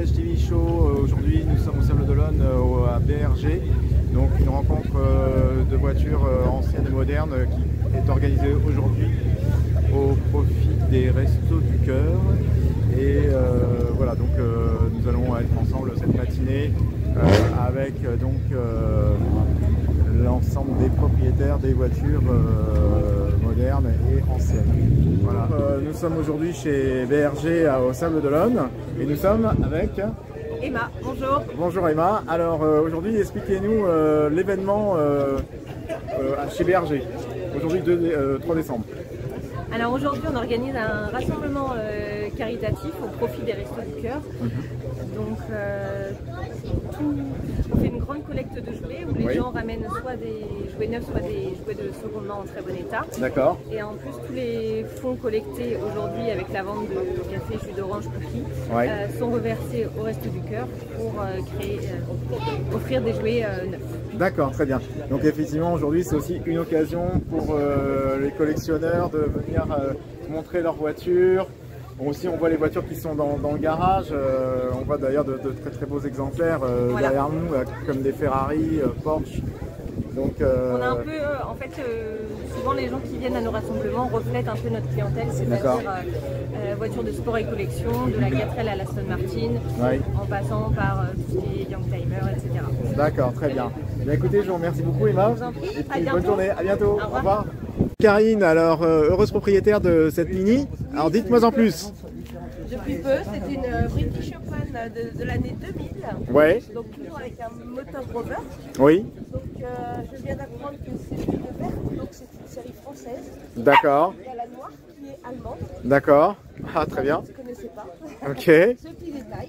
Vintage TV Show. Aujourd'hui, nous sommes au Sable d'Olonne à BRG. Donc une rencontre de voitures anciennes et modernes qui est organisée aujourd'hui au profit des Restos du Cœur. Et voilà, donc nous allons être ensemble cette matinée avec l'ensemble des propriétaires des voitures modernes et anciennes. Voilà. Nous sommes aujourd'hui chez BRG au Sable d'Olonne et nous sommes avec Emma. Bonjour. Bonjour Emma. Alors aujourd'hui, expliquez-nous l'événement chez BRG. Aujourd'hui 3 décembre. Alors aujourd'hui, on organise un rassemblement caritatif au profit des Restos du Cœur. Donc on fait une grande collecte de jouets où les gens ramènent soit des jouets neufs, soit des jouets de seconde main en très bon état. D'accord. Et en plus, tous les fonds collectés aujourd'hui avec la vente de café, jus d'orange, cookies sont reversés au Restos du Cœur pour offrir des jouets neufs. D'accord, très bien. Donc effectivement, aujourd'hui, c'est aussi une occasion pour les collectionneurs de venir montrer leurs voitures. Bon, aussi, on voit les voitures qui sont dans le garage. On voit d'ailleurs de très beaux exemplaires derrière nous, comme des Ferrari, Porsche. Donc, on a un peu, en fait, souvent les gens qui viennent à nos rassemblements reflètent un peu notre clientèle, c'est-à-dire voitures de sport et collection, de la 4L à l'Aston Martin, en passant par tous les Youngtimers, etc. D'accord, très bien. Bien, écoutez, je vous remercie beaucoup Emma. Je vous en prie. Et puis, bonne journée, à bientôt. Au revoir. Karine, alors heureuse propriétaire de cette Mini. Alors dites-moi en plus. Depuis peu, c'est une British Open de l'année 2000. Ouais. Donc toujours avec un moteur Rover. Oui. Donc je viens d'apprendre que c'est une verte, donc c'est une série française. D'accord. Il y a la noire qui est allemande. D'accord. Ah très bien. Je ne connaissais pas. Ok. Ce petit détail.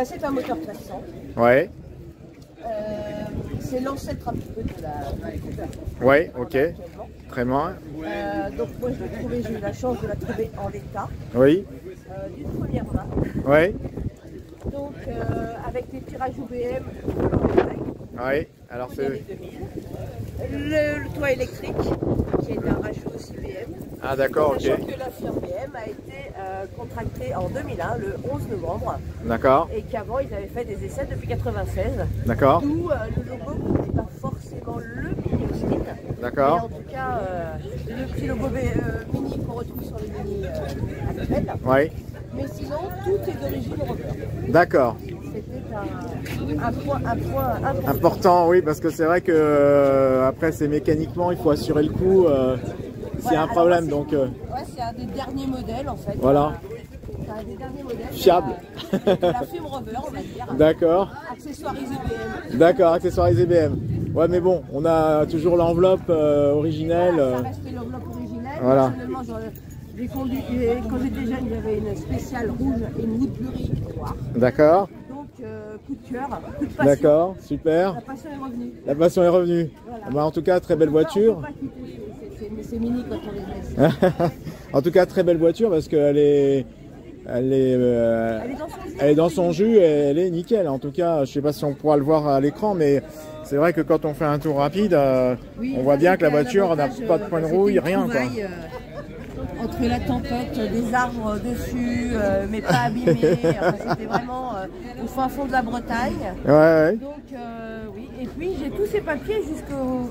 C'est un moteur 1300. Ouais. C'est l'ancêtre un petit peu de la Cooper. Ouais, ok. Très bien. Donc moi j'ai eu la chance de la trouver en l'état. Oui. D'une première main. Oui. Donc avec des tirages UBM. Oui. Alors c'est le toit électrique qui est un rajout aussi BM. Ah d'accord, ok. Sachant que la firme BM a été contractée en 2001, le 11 novembre. D'accord. Et qu'avant ils avaient fait des essais depuis 96. D'où le logo qui n'est pas forcément le Mini Austin. D'accord. Mais en tout cas, le petit logo Mini qu'on retrouve sur les Mini actuels. Oui. Mais sinon, tout est d'origine Rover. D'accord. C'était un point important, oui, parce que c'est vrai que après c'est mécaniquement, il faut assurer le coup s'il y a un problème. Donc, ouais, c'est un des derniers modèles en fait. Voilà. C'est un des derniers modèles. Fiable. De la firme Rover, on va dire. D'accord. Accessoirisé BM. D'accord, accessoirisé BM. Ouais, mais bon, on a toujours l'enveloppe originelle. Voilà, ça reste l'enveloppe originelle. Voilà. Personnellement, quand j'étais jeune, j'avais une spéciale rouge et une Woodbury noire. D'accord. Donc, coup de cœur, coup de passion. D'accord, super. La passion est revenue. La passion est revenue. Voilà. Bah, en tout cas, très belle voiture. C'est Mini quand on les laisse. En tout cas, très belle voiture parce qu'elle est... Elle est dans son jus et elle est nickel. En tout cas, je ne sais pas si on pourra le voir à l'écran, mais c'est vrai que quand on fait un tour rapide, on voit bien que la voiture n'a pas de point de rouille, rien. Quoi. Entre la tempête, des arbres dessus, mais pas abîmés. C'était vraiment au fin fond de la Bretagne. Ouais. Donc oui. Et puis j'ai tous ces papiers jusqu'au...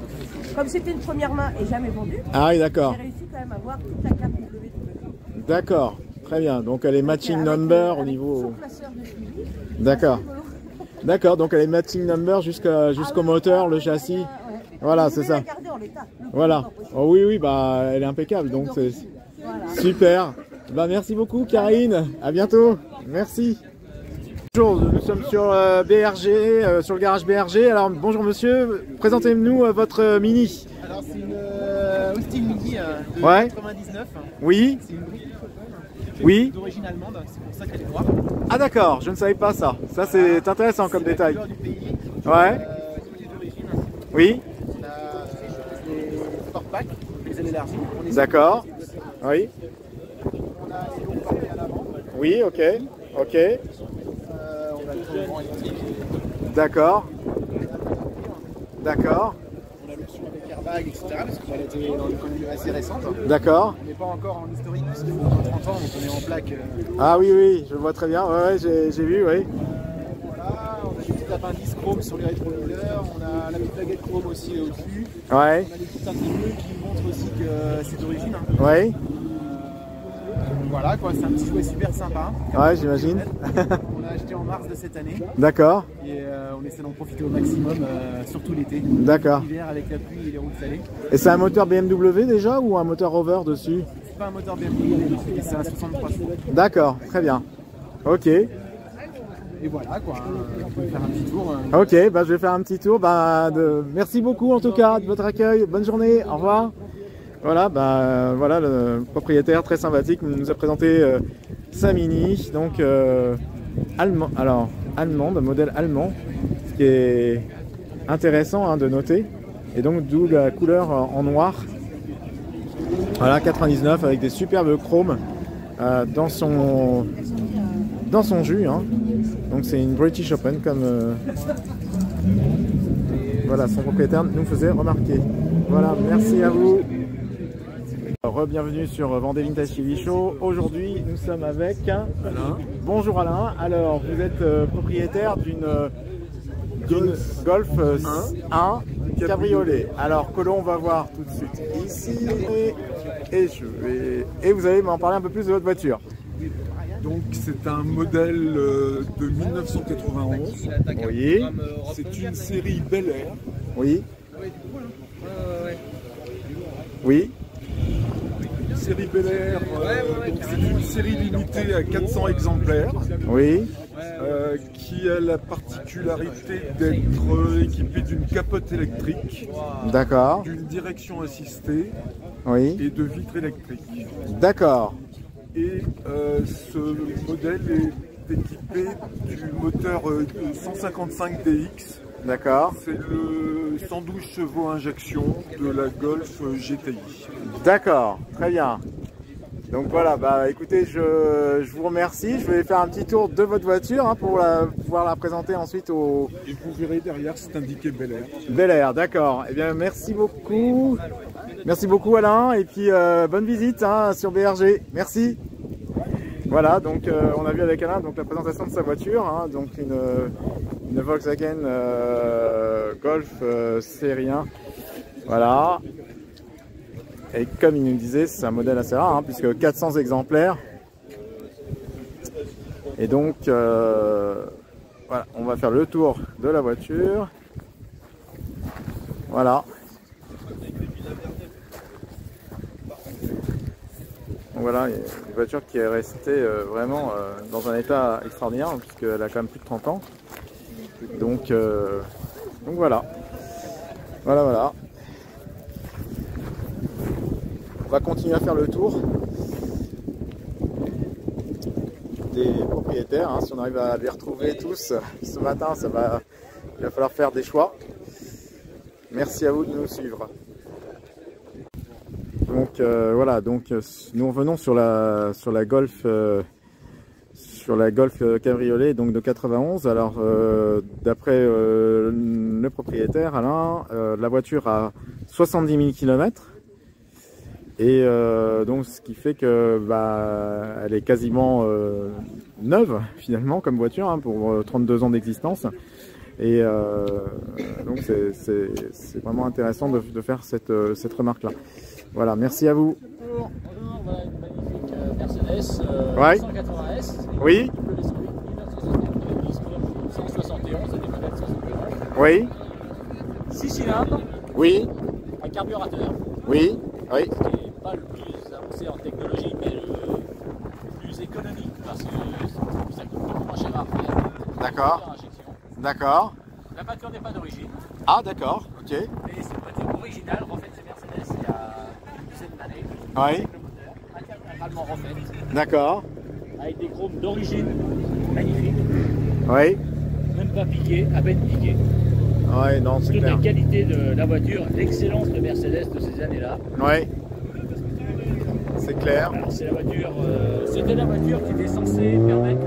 Comme c'était une première main et jamais vendue. Ah oui, d'accord. J'ai réussi quand même à avoir toute la carte WW. D'accord. Très bien, donc elle est matching number au niveau... D'accord. D'accord, donc elle est matching number jusqu'au moteur, le châssis. Voilà, c'est ça. Voilà. Oh, oui, oui, bah elle est impeccable, donc c'est super. Bah merci beaucoup Karine, à bientôt. Merci. Bonjour, nous sommes sur BRG, sur le garage BRG. Alors bonjour monsieur, présentez-nous votre Mini. Alors c'est une Austin Mini de 99. Oui. C'est une British Oui. D'origine allemande, c'est pour ça qu'elle est noire. Ah d'accord, je ne savais pas ça. Ça c'est intéressant comme détail. C'est la couleur du pays. Ouais. D'origine. Oui. On a les sport packs, les ailes élargies. D'accord. Oui. On a les longues portées à l'avant. Oui, ok. Ok. On a le grand électrique. D'accord. D'accord. On a l'option avec airbag. vague, etc. Parce qu'elle était dans une connu assez récente. D'accord. On n'est pas encore en historique, parce qu'il faut 30 ans, donc on est en plaque. Ah oui, oui, je vois très bien. Ouais, j'ai vu, oui. Voilà, on a des petits appendices chrome sur les rétroviseurs, on a la petite baguette chrome aussi au-dessus. Ouais. On a des petites teintes bleues qui montrent aussi que c'est d'origine. Ouais. Voilà quoi, c'est un petit jouet super sympa. Ouais, j'imagine. On l'a acheté en mars de cette année. D'accord. Et on essaie d'en profiter au maximum, surtout l'été. D'accord. L'hiver avec la pluie et les routes salées. Et c'est un moteur BMW déjà ou un moteur Rover dessus? C'est pas un moteur BMW, c'est un 63 chevaux. D'accord, très bien. Ok. Et voilà quoi, on peut faire un petit tour. Ok, bah, je vais faire un petit tour. Merci beaucoup en tout cas de votre accueil. Bonne journée, au revoir. Voilà, voilà le propriétaire très sympathique nous a présenté sa Mini, donc allemand, allemande, modèle allemand, ce qui est intéressant hein, de noter, et donc d'où la couleur en noir. Voilà, 99 avec des superbes chromes dans son jus, hein. Donc c'est une British Open comme voilà, son propriétaire nous faisait remarquer. Voilà, merci à vous. Re-bienvenue sur Vendée Vintage TV Show. Aujourd'hui, nous sommes avec Alain. Bonjour Alain. Alors, vous êtes propriétaire d'une Golf 1 cabriolet. Alors, que l'on va voir tout de suite ici. Et vous allez m'en parler un peu plus de votre voiture. Donc, c'est un modèle de 1991. Oui. C'est une série Bel Air. Oui. Oui. Série Bel Air, c'est une série limitée à 400 exemplaires. Oui. Qui a la particularité d'être équipée d'une capote électrique. D'accord. D'une direction assistée. Oui. Et de vitres électriques. D'accord. Et ce modèle est équipé du moteur 155 DX. D'accord. C'est le 112 chevaux injection de la Golf GTI. D'accord, très bien. Donc voilà, écoutez, je vous remercie. Je vais faire un petit tour de votre voiture hein, pour pouvoir la présenter ensuite au... Et vous verrez derrière, c'est indiqué Bel Air. Bel Air, d'accord. Eh bien, merci beaucoup. Merci beaucoup Alain. Et puis, bonne visite hein, sur BRG. Merci. Voilà, donc on a vu avec Alain donc, la présentation de sa voiture. Hein, donc une Volkswagen Golf série 1. Voilà. Et comme il nous disait, c'est un modèle assez rare, hein, puisque 400 exemplaires. Et donc, voilà, on va faire le tour de la voiture. Voilà. Donc voilà, une voiture qui est restée vraiment dans un état extraordinaire, puisqu'elle a quand même plus de 30 ans. Donc voilà. Voilà. On va continuer à faire le tour des propriétaires. Hein. Si on arrive à les retrouver tous ce matin, il va falloir faire des choix. Merci à vous de nous suivre. Donc voilà, nous revenons sur la Golf cabriolet donc de 91. Alors d'après le propriétaire Alain, la voiture a 70 000 km. Et donc ce qui fait que elle est quasiment neuve finalement comme voiture hein, pour 32 ans d'existence. Et donc c'est vraiment intéressant de faire cette remarque là. Voilà, merci à vous. Bonjour, voilà une magnifique Mercedes ouais. 180S. Oui. 171, c'est des modèles 171. Oui. 6 cylindres. Oui. Un carburateur. Oui. Oui. Ce qui n'est pas le plus avancé en technologie, mais le plus économique parce que ça coûte beaucoup moins cher à refaire. D'accord. D'accord. La voiture n'est pas d'origine. Ah d'accord, ok. Mais c'est une voiture originale, refaite chez Mercedes il y a une dizaine d'années. Oui. Le moteur, intégralement refaite. D'accord. Avec des chromes d'origine magnifiques. Oui. Même pas piqué, à peine piqué. Oui, non, c'est clair. Toute la qualité de la voiture, l'excellence de Mercedes de ces années-là. Oui. C'est clair. Alors c'est la voiture, c'était la voiture qui était censée permettre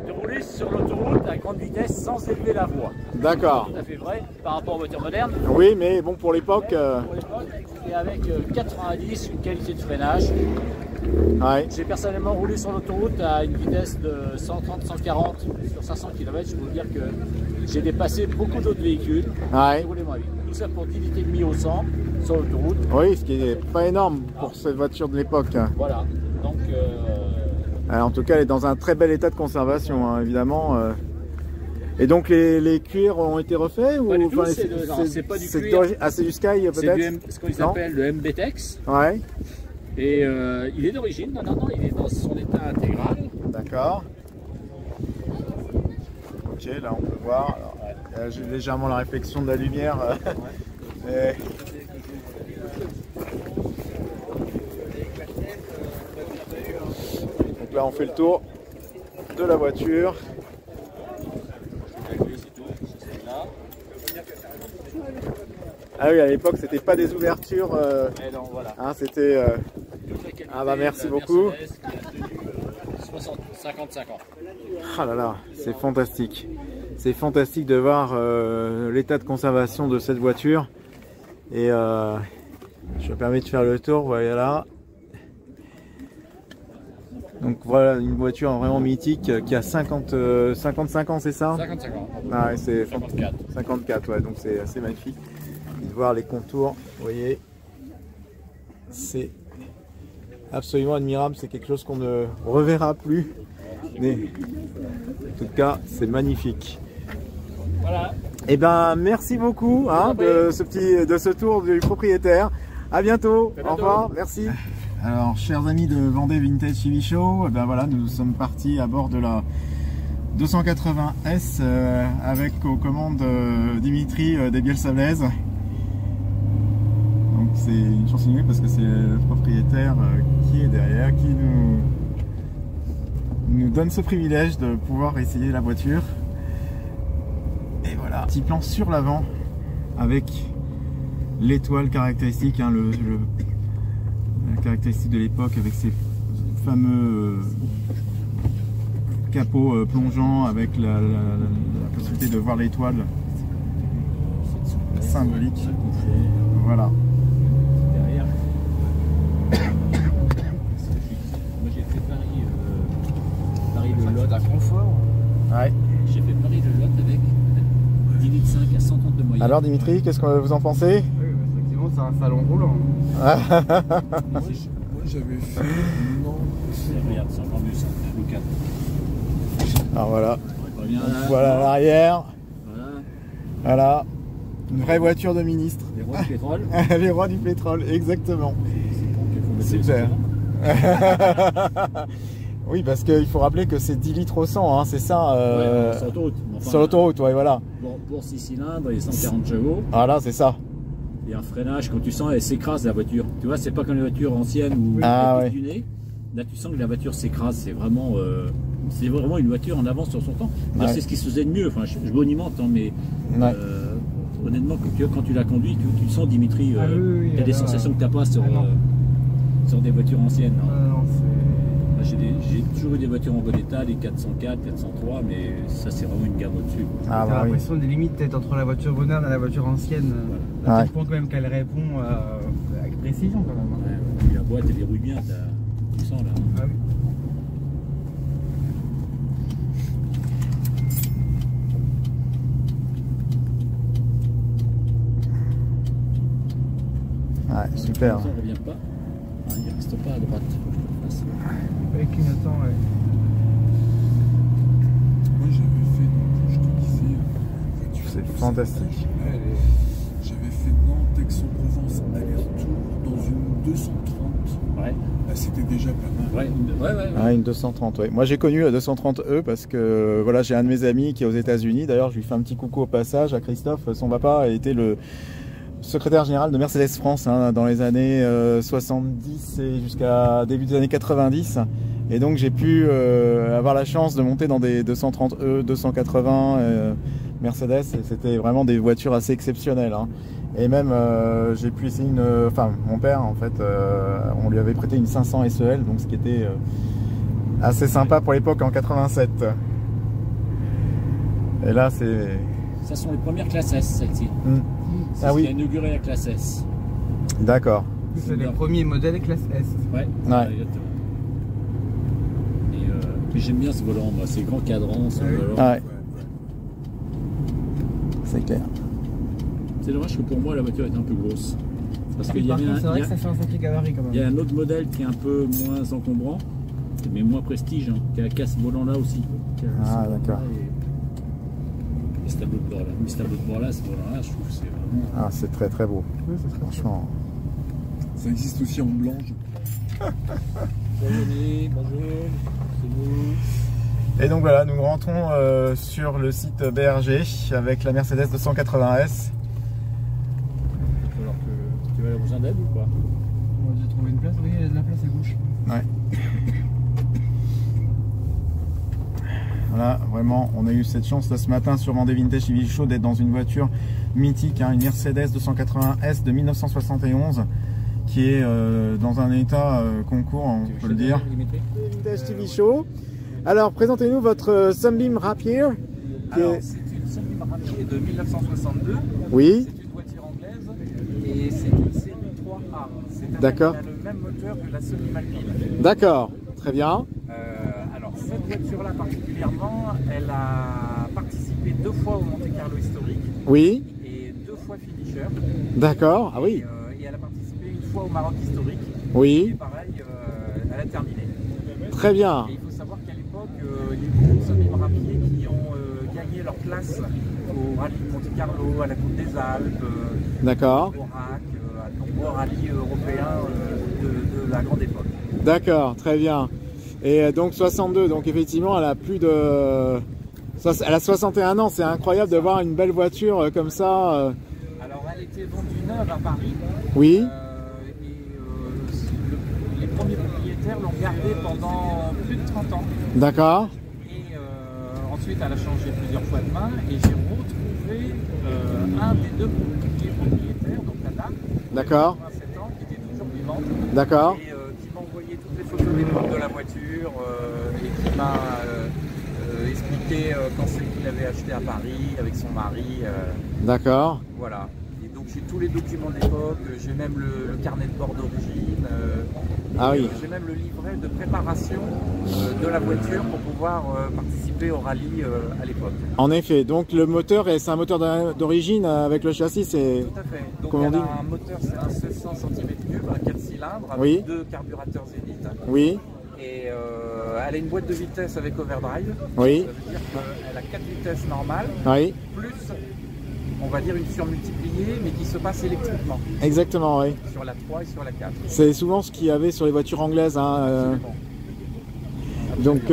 de rouler sur l'autoroute à grande vitesse sans élever la voie. D'accord. Tout à fait vrai par rapport aux voitures modernes. Oui, mais bon, pour l'époque... Et avec 90, une qualité de freinage. Ouais. J'ai personnellement roulé sur l'autoroute à une vitesse de 130-140 sur 500 km. Je peux vous dire que j'ai dépassé beaucoup d'autres véhicules. Ouais. J'ai roulé moins vite. Tout ça pour 10 litres et demi au 100 sur l'autoroute. Oui, ce qui n'est pas énorme pour cette voiture de l'époque. Voilà. Donc, en tout cas, elle est dans un très bel état de conservation, hein, évidemment. Et donc les cuirs ont été refaits ou c'est pas du cuir. Ah, c'est du Sky peut-être. C'est ce qu'ils appellent le MBTEX. Ouais. Et il est d'origine, non, il est dans son état intégral. D'accord. Ok, là on peut voir. J'ai légèrement la réflexion de la lumière. Donc là on fait le tour de la voiture. Ah oui, à l'époque c'était pas des ouvertures. Non, voilà. Hein, c'était. Ah bah merci beaucoup. 55 ans. Ah là là, c'est fantastique. C'est fantastique de voir l'état de conservation de cette voiture. Et je me permets de faire le tour, voilà. Donc voilà une voiture vraiment mythique qui a 55 ans, c'est ça? 55 ans. Ah, ouais, c'est 54. 54, ouais, donc c'est assez magnifique. Et de voir les contours, vous voyez, c'est absolument admirable, c'est quelque chose qu'on ne reverra plus. Mais en tout cas, c'est magnifique. Voilà. Et ben merci beaucoup hein, de ce tour du propriétaire. À bientôt. Au revoir. Merci. Alors, chers amis de Vendée Vintage TV Show, ben voilà, nous sommes partis à bord de la 280S avec aux commandes Dimitri des Bielsavlez. Donc c'est une chance inouïe parce que c'est le propriétaire qui est derrière, qui nous donne ce privilège de pouvoir essayer la voiture. Et voilà, petit plan sur l'avant avec l'étoile caractéristique, hein, la caractéristique de l'époque avec ces fameux capots plongeants avec la possibilité de voir l'étoile symbolique. Voilà. Derrière. Moi j'ai fait Paris le Lot à confort. Ouais. J'ai fait Paris le Lot avec 10,5 litres à 130 de moyenne. Alors Dimitri, qu'est-ce que vous en pensez? Oui, effectivement, c'est un salon roulant. Moi j'avais fait Regarde, c'est encore mieux ça, le 4. Alors voilà. Là, Voilà l'arrière. voilà. Voilà. Une vraie voiture de ministre. Les rois du pétrole. Les rois du pétrole, exactement. C'est Super. Oui, parce qu'il faut rappeler que c'est 10 litres au 100, hein, c'est ça Ouais, sur l'autoroute. Enfin, sur l'autoroute, ouais, voilà. Pour 6 cylindres et 140 chevaux. Voilà, c'est ça. Et un freinage, quand tu sens, elle s'écrase la voiture. Tu vois, c'est pas comme les voitures anciennes où ouais. du nez. Là, tu sens que la voiture s'écrase. C'est vraiment une voiture en avance sur son temps. Ouais. C'est ce qui se faisait de mieux. Enfin, je bonimente, hein, mais Ouais. honnêtement, quand tu la conduis, tu sens, Dimitri, tu as des sensations que tu n'as pas sur des voitures anciennes. Hein. J'ai toujours eu des voitures en bon état, des 404, 403, mais ça c'est vraiment une gamme au-dessus. Ah, t'as l'impression des limites peut-être entre la voiture moderne et la voiture ancienne. Voilà. Tu comprends quand même qu'elle répond avec précision quand même. Ouais, la boîte elle dérouille bien, tu sens là. Ah oui. Ouais, super. Ça ne revient pas. Ah, il ne reste pas à droite. Faut que je te fasse. Avec clignotant, ouais. Moi j'avais fait, je te disais, C'est fantastique. J'avais fait Nantes, Aix-en-Provence, aller-retour dans une 230. Ouais. C'était déjà pas mal. Ouais. Ah, une 230, ouais. Moi j'ai connu la 230E parce que voilà, j'ai un de mes amis qui est aux États-Unis. D'ailleurs, je lui fais un petit coucou au passage à Christophe. Son papa a été le secrétaire général de Mercedes France hein, dans les années 70 et jusqu'à début des années 90. Et donc j'ai pu avoir la chance de monter dans des 230E, 280 Mercedes. Et c'était vraiment des voitures assez exceptionnelles. Hein. Et même j'ai pu essayer enfin mon père en fait, on lui avait prêté une 500 SEL, donc ce qui était assez sympa pour l'époque en 87. Et là Ça sont les premières classes S, celle-ci. C'est ce qui a inauguré la classe S. D'accord. C'est les premiers modèles classe S. Ouais. Exactement. Et j'aime bien ce volant, moi. C'est grand cadran, ce volant. Ouais. C'est clair. C'est dommage que pour moi la voiture est un peu grosse. Parce qu'il c'est vrai que ça fait un sacré gabarit quand même. Il y a un autre modèle qui est un peu moins encombrant, mais moins prestige, hein, qui a ce volant là aussi. Ah d'accord. Et ce tableau de bord là, ce volant là, je trouve que c'est vraiment. Ah c'est très très beau. Oui, c'est très franchement. Ça existe aussi en blanche. Bonjour, c'est vous. Et donc voilà, nous rentrons sur le site BRG avec la Mercedes 280S. Alors que tu vas avoir besoin d'aide ou quoi? J'ai trouvé une place, oui, il y a de la place à gauche. Ouais. Voilà, vraiment, on a eu cette chance là, ce matin sur Vendée Vintage TV Show d'être dans une voiture mythique, hein, une Mercedes 280S de 1971 qui est dans un état concours, on peut le dire. Vintage TV Show. Alors, présentez-nous votre Sunbeam Rapier. Alors, c'est une Sunbeam Rapier de 1962. Oui. C'est une voiture anglaise et c'est une série 3A. C'est-à-dire qu'elle a le même moteur que la Sunbeam Alpine. D'accord, très bien. Alors, cette voiture-là particulièrement, elle a participé 2 fois au Monte Carlo historique. Oui. Et 2 fois finisher. D'accord, ah oui. Et elle a participé 1 fois au Maroc historique. Oui. Et pareil, elle a terminé. Très bien. Et il faut savoir qu'à l'époque, il y a eu beaucoup de Sunbeam Rapier qui ont gagné leur place au rallye de Monte Carlo, à la Coupe des Alpes, d'accord. au RAC, à de nombreux rallyes européens de la grande époque. D'accord, très bien. Et donc 62, donc effectivement elle a plus de... Elle a 61 ans, c'est incroyable de voir une belle voiture comme ça. Alors elle était vendue neuve à Paris. Oui. Les premiers propriétaires l'ont gardée pendant plus de 30 ans. D'accord. Et ensuite elle a changé plusieurs fois de main et j'ai retrouvé un des 2 propriétaires, donc la dame, d'accord, 27 ans, qui était toujours vivante. D'accord. Et qui m'a envoyé toutes les photos d'époque de la voiture et qui m'a expliqué quand c'est qu'il avait acheté à Paris avec son mari. D'accord. Voilà. Et donc j'ai tous les documents d'époque, j'ai même le carnet de bord d'origine. Ah oui. J'ai même le livret de préparation de la voiture pour pouvoir participer au rallye à l'époque. En effet, donc le moteur, c'est un moteur d'origine avec le châssis, c'est... Tout à fait. Donc comment on dit, un moteur, c'est un 1600 cm3, un 4 cylindres avec oui, 2 carburateurs Zenith. Oui. Et elle a une boîte de vitesse avec overdrive. Oui. Ça veut dire qu'elle a 4 vitesses normales, oui, plus, on va dire, une surmultipliée, mais qui se passe électriquement. Exactement, oui. Sur la 3 et sur la 4. C'est souvent ce qu'il y avait sur les voitures anglaises. Hein, donc,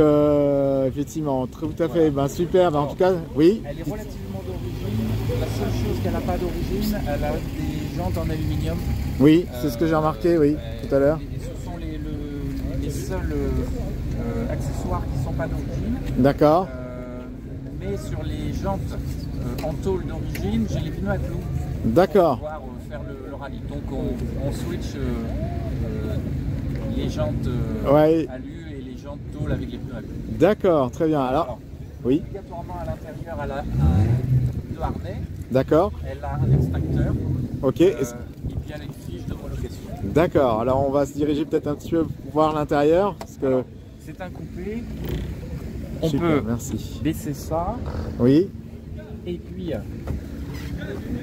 effectivement, tout à fait, ben, super. Ben, en tout cas, oui. Elle est relativement d'origine. La seule chose qu'elle n'a pas d'origine, elle a des jantes en aluminium. Oui, c'est ce que j'ai remarqué, oui, tout à l'heure. Et ce sont les seuls accessoires qui ne sont pas d'origine. D'accord. Mais sur les jantes en tôle d'origine, j'ai les pneus à clous. D'accord. Pour pouvoir faire le rallye. Donc on switch les jantes ouais, alu et les jantes tôle avec les pneus à clous. D'accord, très bien. Alors, oui. Obligatoirement à l'intérieur, elle a deux harnais. D'accord. Elle a un extincteur. Ok. Et puis elle a une fiche de homologation. D'accord. Alors on va se diriger peut-être un petit peu pour voir l'intérieur. Que... C'est un coupé. On super, peut merci, baisser ça. Oui. Et puis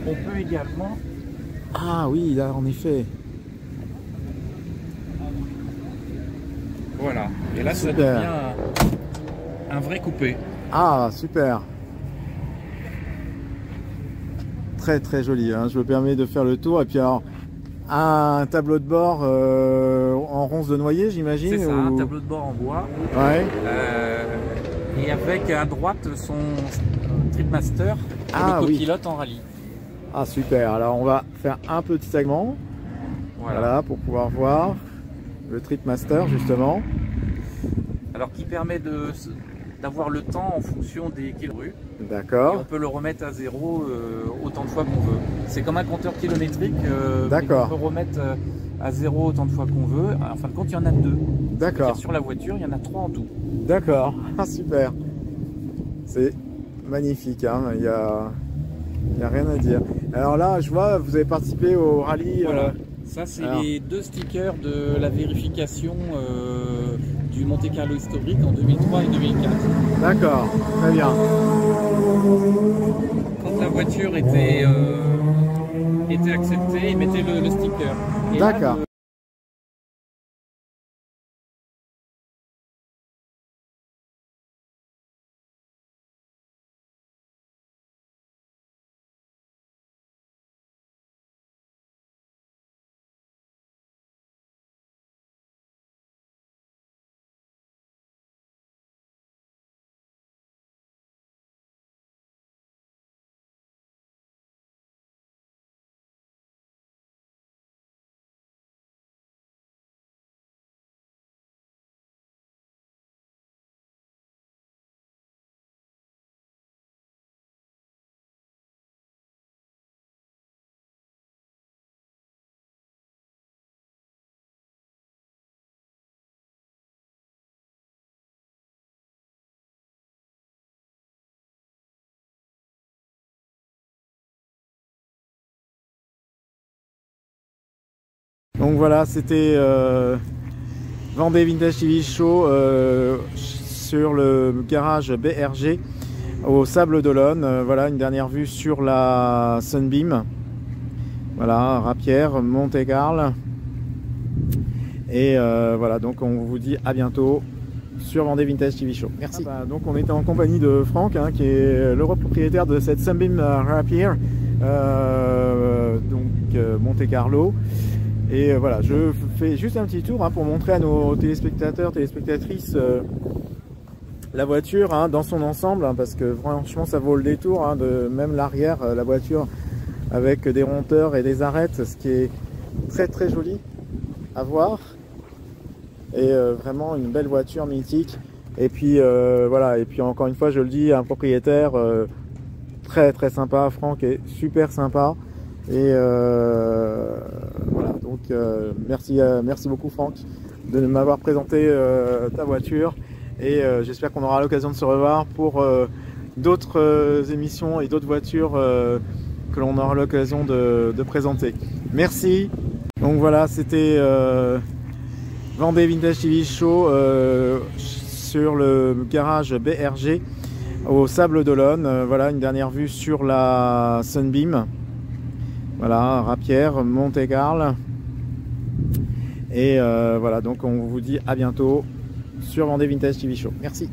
on peut également... Ah oui, là en effet. Voilà. Et là super, ça devient un vrai coupé. Ah super. Très très joli, hein. Je me permets de faire le tour. Et puis alors, un tableau de bord en ronce de noyer, j'imagine. C'est ça, ou... un tableau de bord en bois. Ouais. Et avec à droite son Tripmaster et le copilote en rallye. Ah super, alors on va faire un petit segment. Voilà, pour pouvoir voir le Tripmaster justement. Alors qui permet d'avoir le temps en fonction des kilomètres. D'accord. On peut le remettre à zéro autant de fois qu'on veut. C'est comme un compteur kilométrique. D'accord. On peut remettre à zéro autant de fois qu'on veut. En fin de compte, il y en a 2. D'accord. Sur la voiture, il y en a 3 en tout. D'accord. Ah, super. C'est magnifique. Hein. Il y a Il n'y a rien à dire. Alors là, je vois, vous avez participé au rallye. Voilà. Ça, c'est les 2 stickers de la vérification du Monte Carlo historique en 2003 et 2004. D'accord, très bien. Quand la voiture était acceptée, ils mettaient le sticker. D'accord. Donc voilà, c'était Vendée Vintage TV Show sur le garage BRG au Sable d'Olonne. Voilà une dernière vue sur la Sunbeam. Voilà, Rapierre, Monte-Carlo. Et voilà, donc on vous dit à bientôt sur Vendée Vintage TV Show. Merci. Donc on était en compagnie de Franck, hein, qui est le propriétaire de cette Sunbeam Rapierre, Monte-Carlo. Et voilà, je fais juste un petit tour, hein, pour montrer à nos téléspectateurs, téléspectatrices la voiture, hein, dans son ensemble, hein, parce que franchement ça vaut le détour, hein, de même l'arrière, la voiture avec des ronteurs et des arêtes, ce qui est très très joli à voir. Et vraiment une belle voiture mythique. Et puis voilà, et puis encore une fois je le dis, un propriétaire très très sympa. Franck est super sympa. Et voilà, donc merci beaucoup Franck de m'avoir présenté ta voiture. Et j'espère qu'on aura l'occasion de se revoir pour d'autres émissions et d'autres voitures que l'on aura l'occasion de présenter. Merci. Donc voilà, c'était Vendée Vintage TV Show sur le garage BRG au Sable d'Olonne. Voilà une dernière vue sur la Sunbeam. Voilà, Rapierre, Monte-Carlo. Et voilà, donc on vous dit à bientôt sur Vendée Vintage TV Show. Merci.